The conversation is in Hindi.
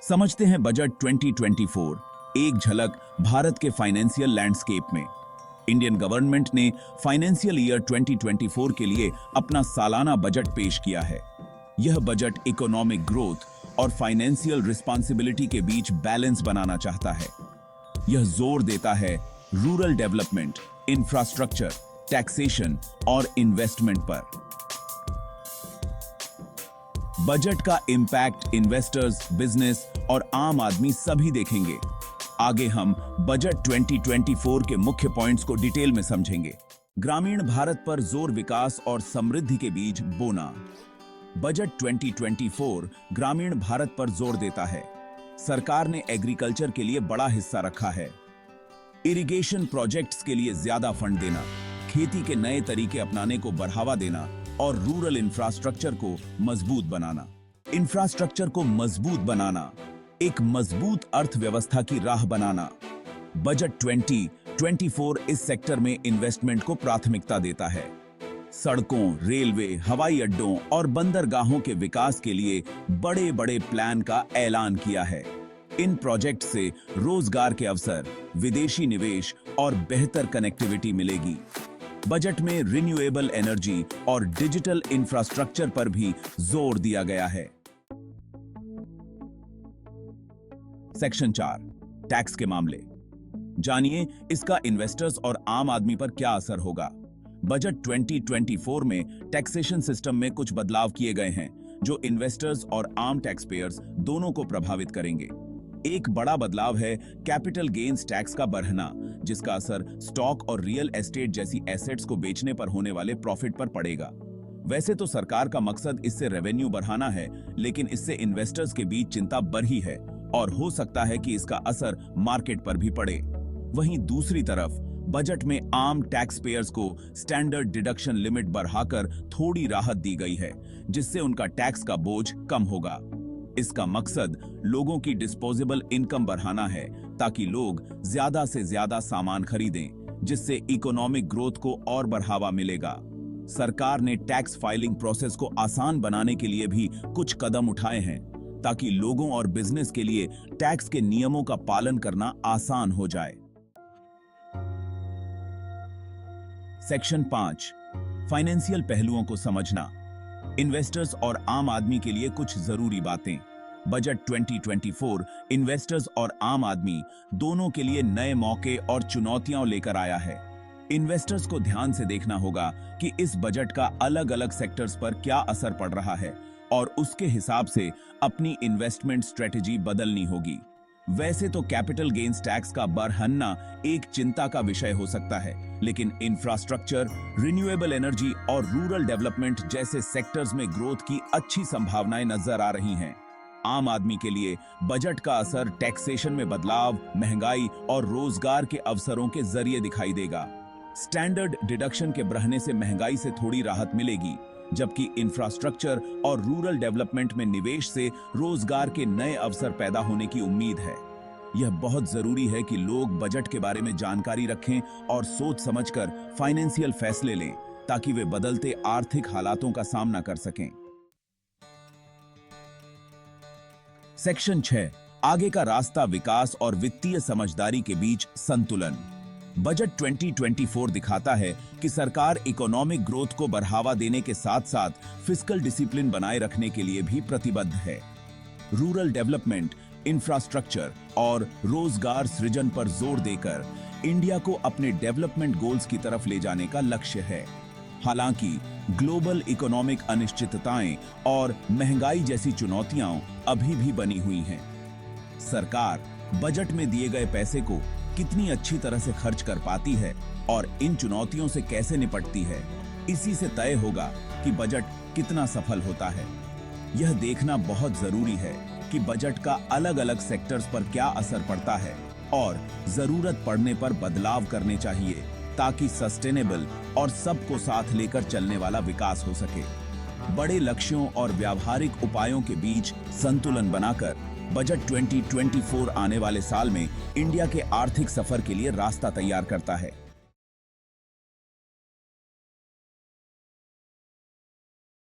समझते हैं बजट 2024, एक झलक भारत के फाइनेंशियल लैंडस्केप में। इंडियन गवर्नमेंट ने फाइनेंशियल ईयर 2024 के लिए अपना सालाना बजट पेश किया है। यह बजट इकोनॉमिक ग्रोथ और फाइनेंशियल रिस्पॉन्सिबिलिटी के बीच बैलेंस बनाना चाहता है। यह जोर देता है रूरल डेवलपमेंट, इंफ्रास्ट्रक्चर, टैक्सेशन और इन्वेस्टमेंट पर। बजट का इंपैक्ट इन्वेस्टर्स, बिजनेस और आम आदमी सभी देखेंगे। आगे हम बजट 2024 के मुख्य पॉइंट्स को डिटेल में समझेंगे। ग्रामीण भारत पर जोर, विकास और समृद्धि के बीच बोना। बजट 2024 ग्रामीण भारत पर जोर देता है। सरकार ने एग्रीकल्चर के लिए बड़ा हिस्सा रखा है। इरिगेशन प्रोजेक्ट्स के लिए ज्यादा फंड देना, खेती के नए तरीके अपनाने को बढ़ावा देना और रूरल इंफ्रास्ट्रक्चर को मजबूत बनाना। इंफ्रास्ट्रक्चर को मजबूत बनाना, एक मजबूत अर्थव्यवस्था की राह बनाना। बजट 2024 इस सेक्टर में इन्वेस्टमेंट को प्राथमिकता देता है। सड़कों, रेलवे, हवाई अड्डों और बंदरगाहों के विकास के लिए बड़े बड़े प्लान का ऐलान किया है। इन प्रोजेक्ट से रोजगार के अवसर, विदेशी निवेश और बेहतर कनेक्टिविटी मिलेगी। बजट में रिन्यूएबल एनर्जी और डिजिटल इंफ्रास्ट्रक्चर पर भी जोर दिया गया है। सेक्शन 4, टैक्स के मामले। जानिए इसका इन्वेस्टर्स और आम आदमी पर क्या असर होगा। बजट 2024 में टैक्सेशन सिस्टम में कुछ बदलाव किए गए हैं जो इन्वेस्टर्स और आम टैक्स पेयर्स दोनों को प्रभावित करेंगे। एक बड़ा बदलाव है कैपिटल गेन्स टैक्स का बढ़ना, जिसका असर स्टॉक और रियल एस्टेट जैसी एसेट्स को बेचने पर होने वाले प्रॉफिट पर पड़ेगा। वैसे तो सरकार का मकसद इससे रेवेन्यू बढ़ाना है, लेकिन इससे इन्वेस्टर्स के बीच चिंता बढ़ी है और हो सकता है कि इसका असर मार्केट पर भी पड़े। वहीं दूसरी तरफ बजट में आम टैक्स पेयर्स को स्टैंडर्ड डिडक्शन लिमिट बढ़ाकर थोड़ी राहत दी गई है, जिससे उनका टैक्स का बोझ कम होगा। इसका मकसद लोगों की डिस्पोजेबल इनकम बढ़ाना है ताकि लोग ज्यादा से ज्यादा सामान खरीदें, जिससे इकोनॉमिक ग्रोथ को और बढ़ावा मिलेगा। सरकार ने टैक्स फाइलिंग प्रोसेस को आसान बनाने के लिए भी कुछ कदम उठाए हैं ताकि लोगों और बिजनेस के लिए टैक्स के नियमों का पालन करना आसान हो जाए। सेक्शन 5, फाइनेंशियल पहलुओं को समझना। इन्वेस्टर्स और आम आदमी के लिए कुछ जरूरी बातें। बजट 2024 इन्वेस्टर्स और आम आदमी दोनों के लिए नए मौके और चुनौतियां लेकर आया है। इन्वेस्टर्स को ध्यान से देखना होगा कि इस बजट का अलग अलग सेक्टर्स पर क्या असर पड़ रहा है और उसके हिसाब से अपनी इन्वेस्टमेंट स्ट्रेटेजी बदलनी होगी। वैसे तो कैपिटल गेन्स टैक्स का बढ़ना एक चिंता का विषय हो सकता है, लेकिन इंफ्रास्ट्रक्चर, रिन्यूएबल एनर्जी और रूरल डेवलपमेंट जैसे सेक्टर्स में ग्रोथ की अच्छी संभावनाएं नजर आ रही हैं। आम आदमी के लिए बजट का असर टैक्सेशन में बदलाव, महंगाई और रोजगार के अवसरों के जरिए दिखाई देगा। स्टैंडर्ड डिडक्शन के बढ़ने से महंगाई से थोड़ी राहत मिलेगी, जबकि इंफ्रास्ट्रक्चर और रूरल डेवलपमेंट में निवेश से रोजगार के नए अवसर पैदा होने की उम्मीद है। यह बहुत जरूरी है कि लोग बजट के बारे में जानकारी रखें और सोच समझकर फाइनेंशियल फैसले लें ताकि वे बदलते आर्थिक हालातों का सामना कर सकें। सेक्शन 6, आगे का रास्ता, विकास और वित्तीय समझदारी के बीच संतुलन। बजट 2024 दिखाता है कि सरकार इकोनॉमिक ग्रोथ को बढ़ावा देने के साथ साथ फिस्कल डिसिप्लिन बनाए रखने के लिए भी प्रतिबद्ध है। रूरल डेवलपमेंट, इंफ्रास्ट्रक्चर और रोजगार सृजन पर जोर देकर इंडिया को अपने डेवलपमेंट गोल्स की तरफ ले जाने का लक्ष्य है। हालांकि ग्लोबल इकोनॉमिक अनिश्चितताएं और महंगाई जैसी चुनौतियां अभी भी बनी हुई हैं। सरकार बजट में दिए गए पैसे को कितनी अच्छी तरह से खर्च कर पाती है और इन चुनौतियों से कैसे निपटती है, इसी से तय होगा कि बजट कितना सफल होता है। यह देखना बहुत जरूरी है कि बजट का अलग अलग सेक्टर्स पर क्या असर पड़ता है और जरूरत पड़ने पर बदलाव करने चाहिए ताकि सस्टेनेबल और सबको साथ लेकर चलने वाला विकास हो सके। बड़े लक्ष्यों और व्यावहारिक उपायों के बीच संतुलन बनाकर बजट 2024 आने वाले साल में इंडिया के आर्थिक सफर के लिए रास्ता तैयार करता है।